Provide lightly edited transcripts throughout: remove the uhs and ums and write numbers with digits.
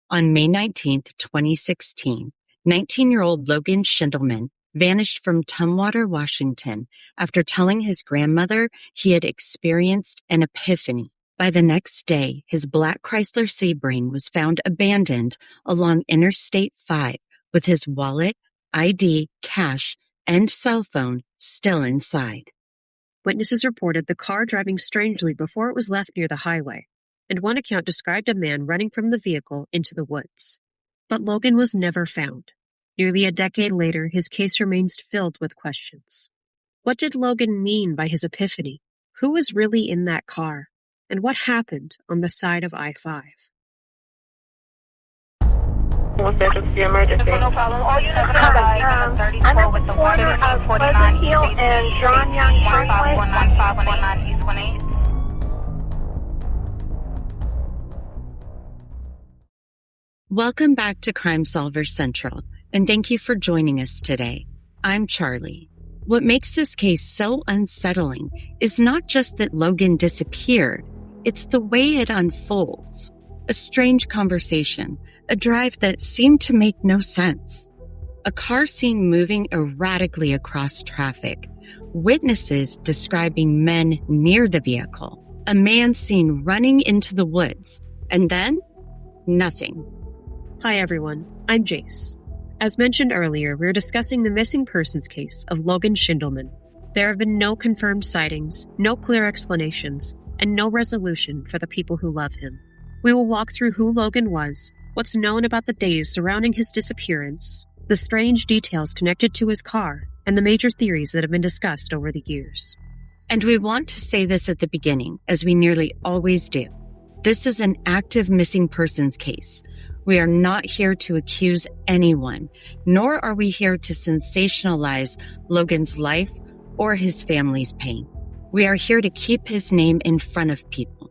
On May 19th, 2016, 19-year-old Logan Schiendelman vanished from Tumwater, Washington, after telling his grandmother he had experienced an epiphany. By the next day, his black Chrysler Sebring was found abandoned along Interstate 5 with his wallet, ID, cash, and cell phone still inside. Witnesses reported the car driving strangely before it was left near the highway, and one account described a man running from the vehicle into the woods. But Logan was never found. Nearly a decade later, his case remains filled with questions. What did Logan mean by his epiphany? Who was really in that car? And what happened on the side of I-5? What's the emergency? No problem. All units are I'm at the corner of Pleasant Hill and John Young Parkway. 1519 East 18. Welcome back to Crime Solver Central, and thank you for joining us today. I'm Charlie. What makes this case so unsettling is not just that Logan disappeared, it's the way it unfolds. A strange conversation, a drive that seemed to make no sense. A car seen moving erratically across traffic. Witnesses describing men near the vehicle. A man seen running into the woods. And then, nothing. Hi everyone, I'm Jace. As mentioned earlier, we're discussing the missing persons case of Logan Schiendelman. There have been no confirmed sightings, no clear explanations, and no resolution for the people who love him. We will walk through who Logan was, what's known about the days surrounding his disappearance, the strange details connected to his car, and the major theories that have been discussed over the years. And we want to say this at the beginning, as we nearly always do. This is an active missing persons case. We are not here to accuse anyone, nor are we here to sensationalize Logan's life or his family's pain. We are here to keep his name in front of people.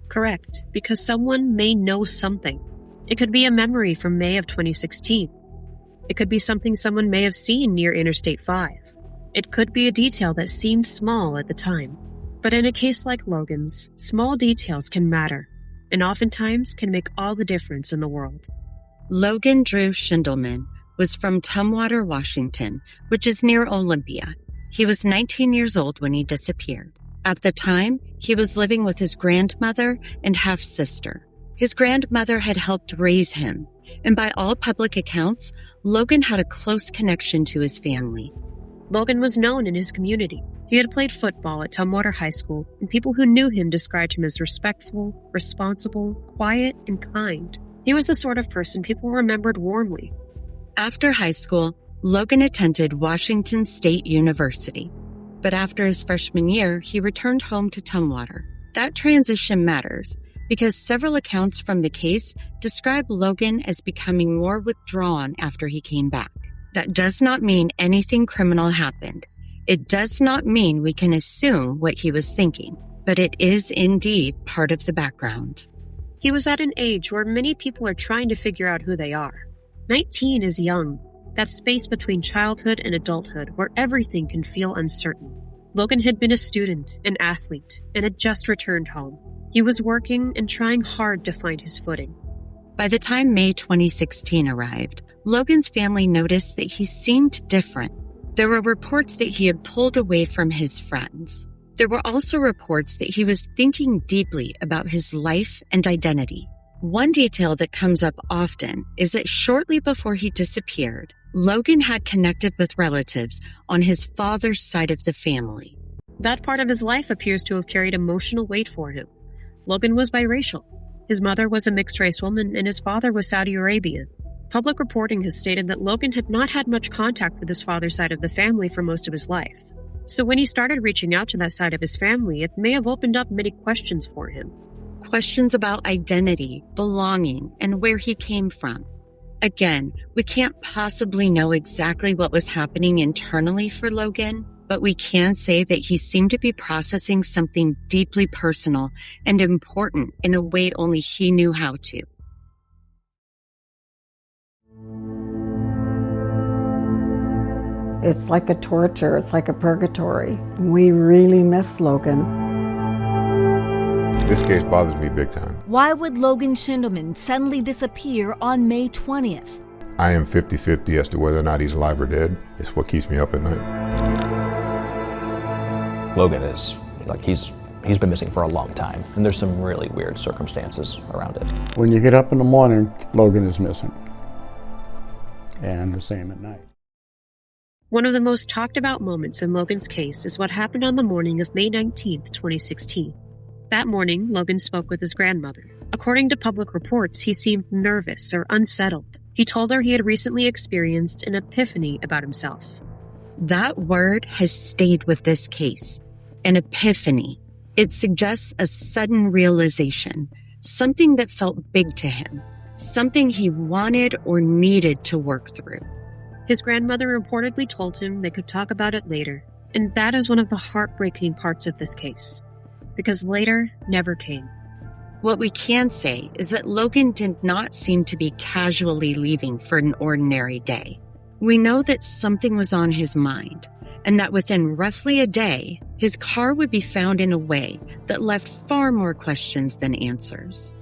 Correct, because someone may know something. It could be a memory from May of 2016. It could be something someone may have seen near Interstate 5. It could be a detail that seemed small at the time. But in a case like Logan's, small details can matter, and oftentimes can make all the difference in the world. Logan Drew Schiendelman was from Tumwater, Washington, which is near Olympia. He was 19 years old when he disappeared. At the time, he was living with his grandmother and half-sister. His grandmother had helped raise him, and by all public accounts, Logan had a close connection to his family. Logan was known in his community. He had played football at Tumwater High School, and people who knew him described him as respectful, responsible, quiet, and kind. He was the sort of person people remembered warmly. After high school, Logan attended Washington State University. But after his freshman year, he returned home to Tumwater. That transition matters because several accounts from the case describe Logan as becoming more withdrawn after he came back. That does not mean anything criminal happened. It does not mean we can assume what he was thinking, but it is indeed part of the background. He was at an age where many people are trying to figure out who they are. 19 is young, that space between childhood and adulthood where everything can feel uncertain. Logan had been a student, an athlete, and had just returned home. He was working and trying hard to find his footing. By the time May 2016 arrived, Logan's family noticed that he seemed different. There were reports that he had pulled away from his friends. There were also reports that he was thinking deeply about his life and identity. One detail that comes up often is that shortly before he disappeared, Logan had connected with relatives on his father's side of the family. That part of his life appears to have carried emotional weight for him. Logan was biracial. His mother was a mixed-race woman and his father was Saudi Arabian. Public reporting has stated that Logan had not had much contact with his father's side of the family for most of his life. So when he started reaching out to that side of his family, it may have opened up many questions for him. Questions about identity, belonging, and where he came from. Again, we can't possibly know exactly what was happening internally for Logan, but we can say that he seemed to be processing something deeply personal and important in a way only he knew how to. It's like a torture, it's like a purgatory. We really miss Logan. This case bothers me big time. Why would Logan Schiendelman suddenly disappear on May 20th? I am 50-50 as to whether or not he's alive or dead. It's what keeps me up at night. Logan is, he's been missing for a long time, and there's some really weird circumstances around it. When you get up in the morning, Logan is missing. And the same at night. One of the most talked about moments in Logan's case is what happened on the morning of May 19th, 2016. That morning, Logan spoke with his grandmother. According to public reports, he seemed nervous or unsettled. He told her he had recently experienced an epiphany about himself. That word has stayed with this case, an epiphany. It suggests a sudden realization, something that felt big to him, something he wanted or needed to work through. His grandmother reportedly told him they could talk about it later, and that is one of the heartbreaking parts of this case, because later never came. What we can say is that Logan did not seem to be casually leaving for an ordinary day. We know that something was on his mind, and that within roughly a day, his car would be found in a way that left far more questions than answers.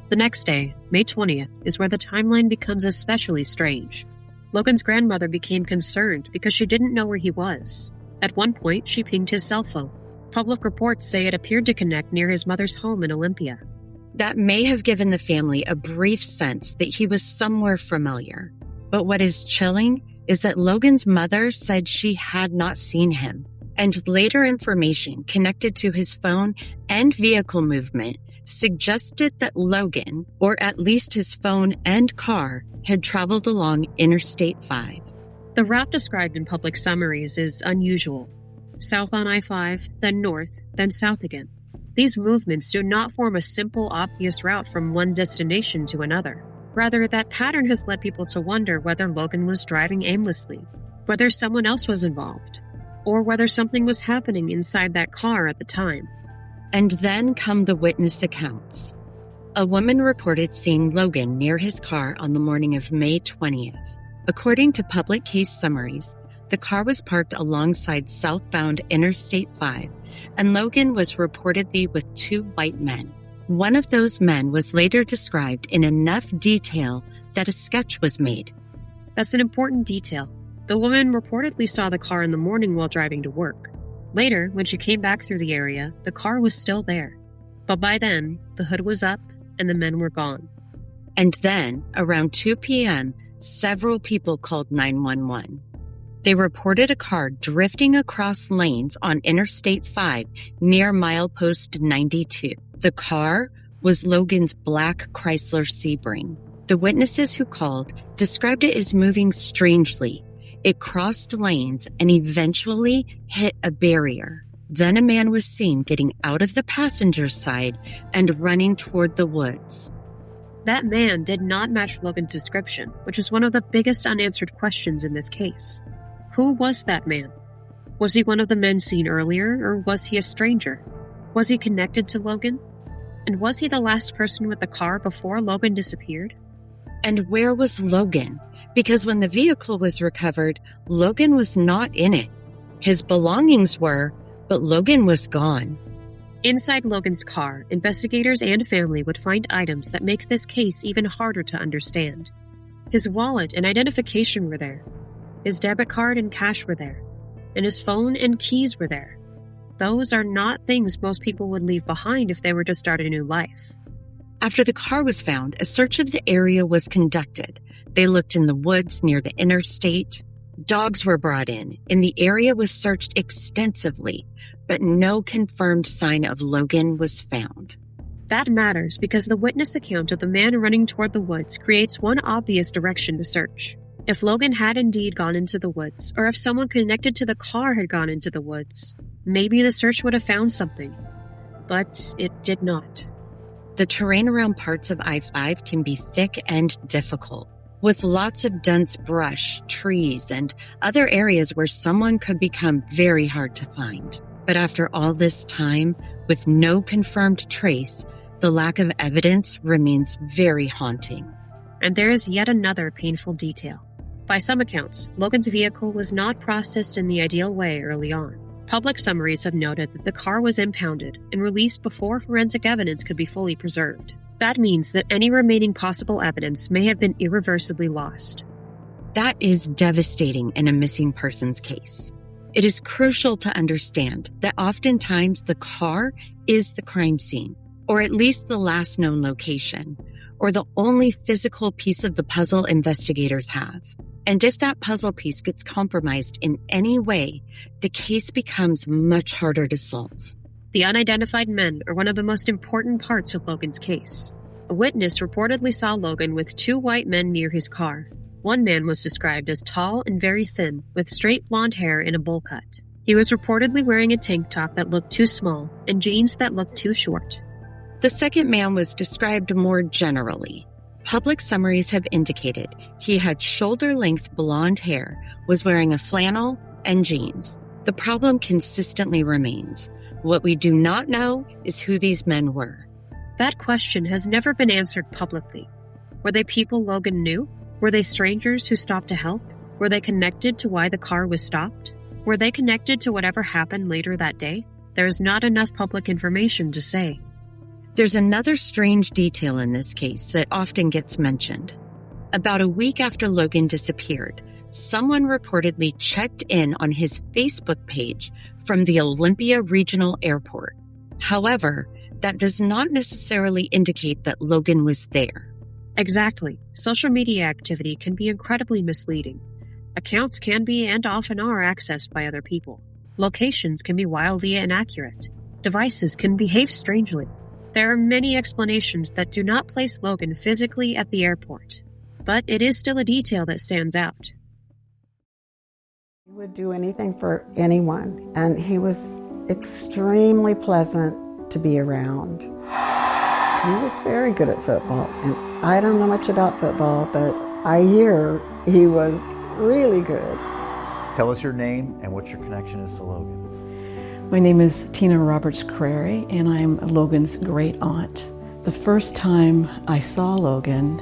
The next day, May 20th, is where the timeline becomes especially strange. Logan's grandmother became concerned because she didn't know where he was. At one point, she pinged his cell phone. Public reports say it appeared to connect near his mother's home in Olympia. That may have given the family a brief sense that he was somewhere familiar. But what is chilling is that Logan's mother said she had not seen him, and later information connected to his phone and vehicle movement suggested that Logan, or at least his phone and car, had traveled along Interstate 5. The route described in public summaries is unusual. South on I-5, then north, then south again. These movements do not form a simple, obvious route from one destination to another. Rather, that pattern has led people to wonder whether Logan was driving aimlessly, whether someone else was involved, or whether something was happening inside that car at the time. And then come the witness accounts. A woman reported seeing Logan near his car on the morning of May 20th. According to public case summaries, the car was parked alongside southbound Interstate 5, and Logan was reportedly with two white men. One of those men was later described in enough detail that a sketch was made. That's an important detail. The woman reportedly saw the car in the morning while driving to work. Later, when she came back through the area, the car was still there. But by then, the hood was up and the men were gone. And then, around 2 p.m., several people called 911. They reported a car drifting across lanes on Interstate 5 near milepost 92. The car was Logan's black Chrysler Sebring. The witnesses who called described it as moving strangely. It crossed lanes and eventually hit a barrier. Then a man was seen getting out of the passenger side and running toward the woods. That man did not match Logan's description, which is one of the biggest unanswered questions in this case. Who was that man? Was he one of the men seen earlier, or was he a stranger? Was he connected to Logan? And was he the last person with the car before Logan disappeared? And where was Logan? Because when the vehicle was recovered, Logan was not in it. His belongings were, but Logan was gone. Inside Logan's car, investigators and family would find items that make this case even harder to understand. His wallet and identification were there. His debit card and cash were there. And his phone and keys were there. Those are not things most people would leave behind if they were to start a new life. After the car was found, a search of the area was conducted. They looked in the woods near the interstate. Dogs were brought in, and the area was searched extensively, but no confirmed sign of Logan was found. That matters because the witness account of the man running toward the woods creates one obvious direction to search. If Logan had indeed gone into the woods, or if someone connected to the car had gone into the woods, maybe the search would have found something. But it did not. The terrain around parts of I-5 can be thick and difficult, with lots of dense brush, trees, and other areas where someone could become very hard to find. But after all this time, with no confirmed trace, the lack of evidence remains very haunting. And there is yet another painful detail. By some accounts, Logan's vehicle was not processed in the ideal way early on. Public summaries have noted that the car was impounded and released before forensic evidence could be fully preserved. That means that any remaining possible evidence may have been irreversibly lost. That is devastating in a missing persons case. It is crucial to understand that oftentimes the car is the crime scene, or at least the last known location, or the only physical piece of the puzzle investigators have. And if that puzzle piece gets compromised in any way, the case becomes much harder to solve. The unidentified men are one of the most important parts of Logan's case. A witness reportedly saw Logan with two white men near his car. One man was described as tall and very thin, with straight blonde hair in a bowl cut. He was reportedly wearing a tank top that looked too small and jeans that looked too short. The second man was described more generally. Public summaries have indicated he had shoulder-length blonde hair, was wearing a flannel, and jeans. The problem consistently remains. What we do not know is who these men were. That question has never been answered publicly. Were they people Logan knew? Were they strangers who stopped to help? Were they connected to why the car was stopped? Were they connected to whatever happened later that day? There is not enough public information to say. There's another strange detail in this case that often gets mentioned. About a week after Logan disappeared, someone reportedly checked in on his Facebook page from the Olympia Regional Airport. However, that does not necessarily indicate that Logan was there. Exactly. Social media activity can be incredibly misleading. Accounts can be and often are accessed by other people. Locations can be wildly inaccurate. Devices can behave strangely. There are many explanations that do not place Logan physically at the airport, but it is still a detail that stands out. He would do anything for anyone, and he was extremely pleasant to be around. He was very good at football, and I don't know much about football, but I hear he was really good. Tell us your name and what your connection is to Logan. My name is Tina Roberts-Crary, and I'm Logan's great aunt. The first time I saw Logan,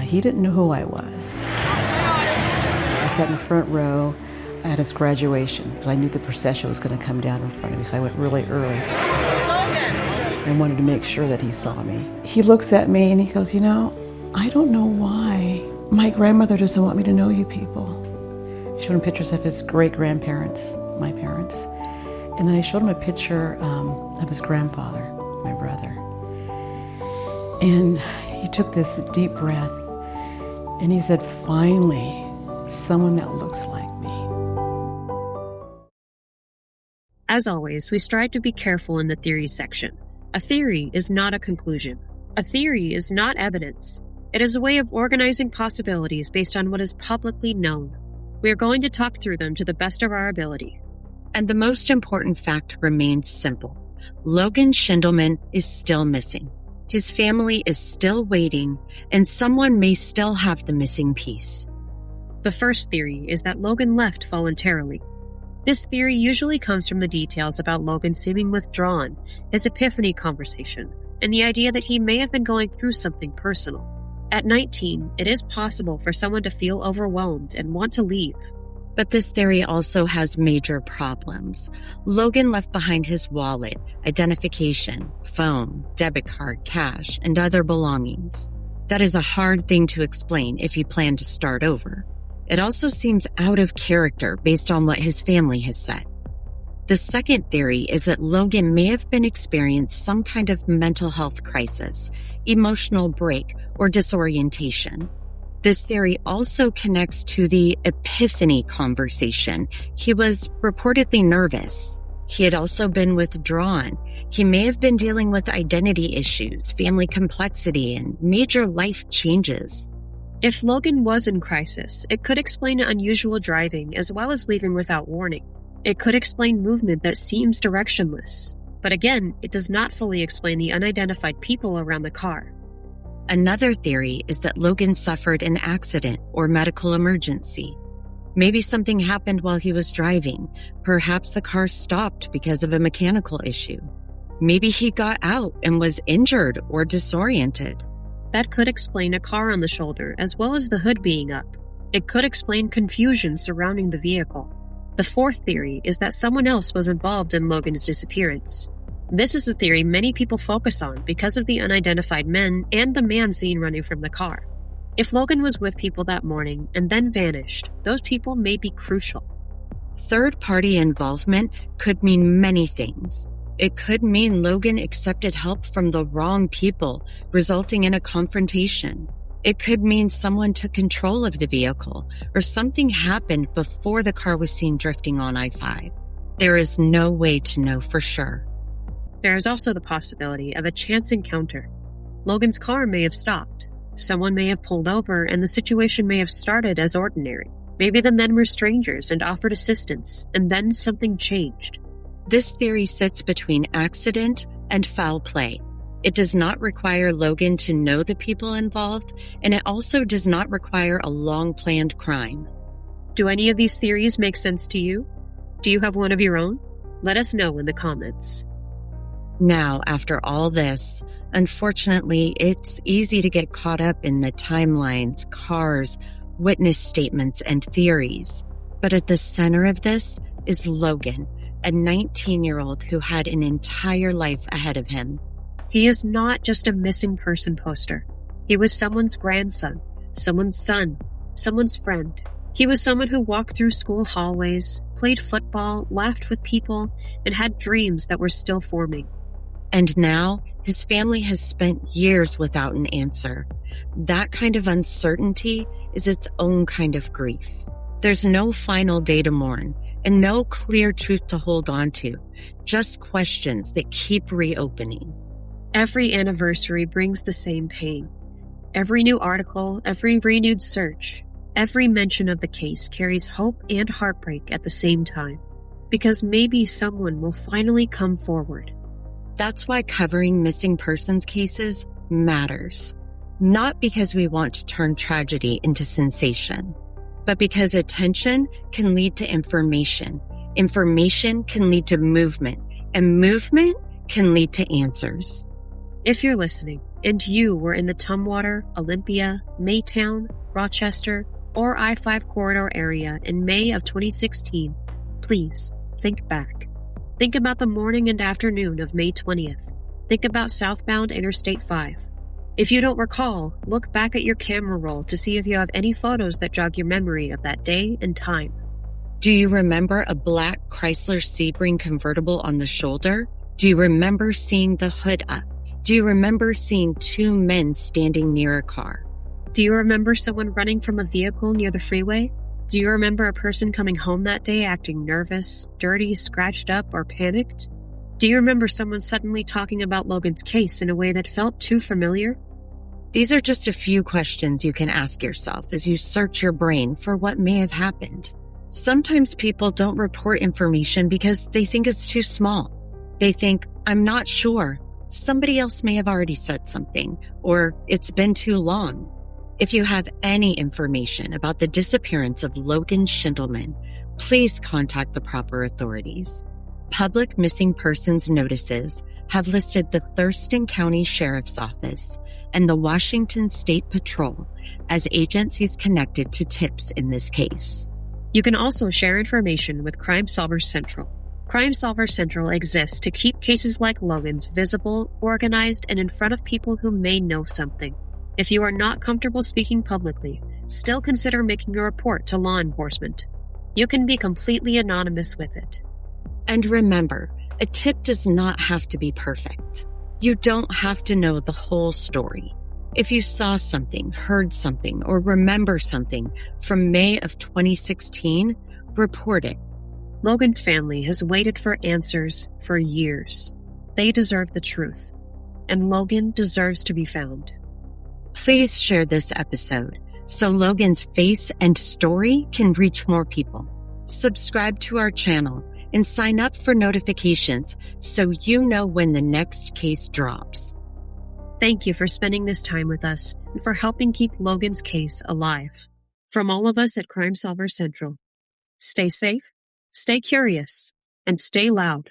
he didn't know who I was. I sat in the front row at his graduation, but I knew the procession was going to come down in front of me, so I went really early. I wanted to make sure that he saw me. He looks at me and he goes, "You know, I don't know why my grandmother doesn't want me to know you people." I showed him pictures of his great-grandparents, my parents, and then I showed him a picture of his grandfather, my brother. And he took this deep breath and he said, "Finally, someone that looks like me." As always, we strive to be careful in the theories section. A theory is not a conclusion. A theory is not evidence. It is a way of organizing possibilities based on what is publicly known. We are going to talk through them to the best of our ability. And the most important fact remains simple. Logan Schiendelman is still missing. His family is still waiting, and someone may still have the missing piece. The first theory is that Logan left voluntarily. This theory usually comes from the details about Logan seeming withdrawn, his epiphany conversation, and the idea that he may have been going through something personal. At 19, it is possible for someone to feel overwhelmed and want to leave. But this theory also has major problems. Logan left behind his wallet, identification, phone, debit card, cash, and other belongings. That is a hard thing to explain if you plan to start over. It also seems out of character based on what his family has said. The second theory is that Logan may have been experiencing some kind of mental health crisis, emotional break, or disorientation. This theory also connects to the epiphany conversation. He was reportedly nervous. He had also been withdrawn. He may have been dealing with identity issues, family complexity, and major life changes. If Logan was in crisis, it could explain unusual driving as well as leaving without warning. It could explain movement that seems directionless. But again, it does not fully explain the unidentified people around the car. Another theory is that Logan suffered an accident or medical emergency. Maybe something happened while he was driving. Perhaps the car stopped because of a mechanical issue. Maybe he got out and was injured or disoriented. That could explain a car on the shoulder as well as the hood being up. It could explain confusion surrounding the vehicle. The fourth theory is that someone else was involved in Logan's disappearance. This is a theory many people focus on because of the unidentified men and the man seen running from the car. If Logan was with people that morning and then vanished, those people may be crucial. Third-party involvement could mean many things. It could mean Logan accepted help from the wrong people, resulting in a confrontation. It could mean someone took control of the vehicle, or something happened before the car was seen drifting on I-5. There is no way to know for sure. There is also the possibility of a chance encounter. Logan's car may have stopped. Someone may have pulled over and the situation may have started as ordinary. Maybe the men were strangers and offered assistance, and then something changed. This theory sits between accident and foul play. It does not require Logan to know the people involved, and it also does not require a long-planned crime. Do any of these theories make sense to you? Do you have one of your own? Let us know in the comments. Now, after all this, unfortunately, it's easy to get caught up in the timelines, cars, witness statements, and theories. But at the center of this is Logan, a 19-year-old who had an entire life ahead of him. He is not just a missing person poster. He was someone's grandson, someone's son, someone's friend. He was someone who walked through school hallways, played football, laughed with people, and had dreams that were still forming. And now, his family has spent years without an answer. That kind of uncertainty is its own kind of grief. There's no final day to mourn, and no clear truth to hold on to, just questions that keep reopening. Every anniversary brings the same pain. Every new article, every renewed search, every mention of the case carries hope and heartbreak at the same time, because maybe someone will finally come forward. That's why covering missing persons cases matters. Not because we want to turn tragedy into sensation, but because attention can lead to information. Information can lead to movement, and movement can lead to answers. If you're listening and you were in the Tumwater, Olympia, Maytown, Rochester, or I-5 corridor area in May of 2016, please think back. Think about the morning and afternoon of May 20th. Think about southbound Interstate 5. If you don't recall, look back at your camera roll to see if you have any photos that jog your memory of that day and time. Do you remember a black Chrysler Sebring convertible on the shoulder? Do you remember seeing the hood up? Do you remember seeing two men standing near a car? Do you remember someone running from a vehicle near the freeway? Do you remember a person coming home that day acting nervous, dirty, scratched up, or panicked? Do you remember someone suddenly talking about Logan's case in a way that felt too familiar? These are just a few questions you can ask yourself as you search your brain for what may have happened. Sometimes people don't report information because they think it's too small. They think, I'm not sure. Somebody else may have already said something, or it's been too long. If you have any information about the disappearance of Logan Schiendelman, please contact the proper authorities. Public missing persons notices have listed the Thurston County Sheriff's Office and the Washington State Patrol as agencies connected to tips in this case. You can also share information with Crime Solvers Central. Crime Solvers Central exists to keep cases like Logan's visible, organized, and in front of people who may know something. If you are not comfortable speaking publicly, still consider making a report to law enforcement. You can be completely anonymous with it. And remember, a tip does not have to be perfect. You don't have to know the whole story. If you saw something, heard something, or remember something from May of 2016, report it. Logan's family has waited for answers for years. They deserve the truth, and Logan deserves to be found. Please share this episode so Logan's face and story can reach more people. Subscribe to our channel and sign up for notifications so you know when the next case drops. Thank you for spending this time with us and for helping keep Logan's case alive. From all of us at Crime Solvers Central, stay safe, stay curious, and stay loud.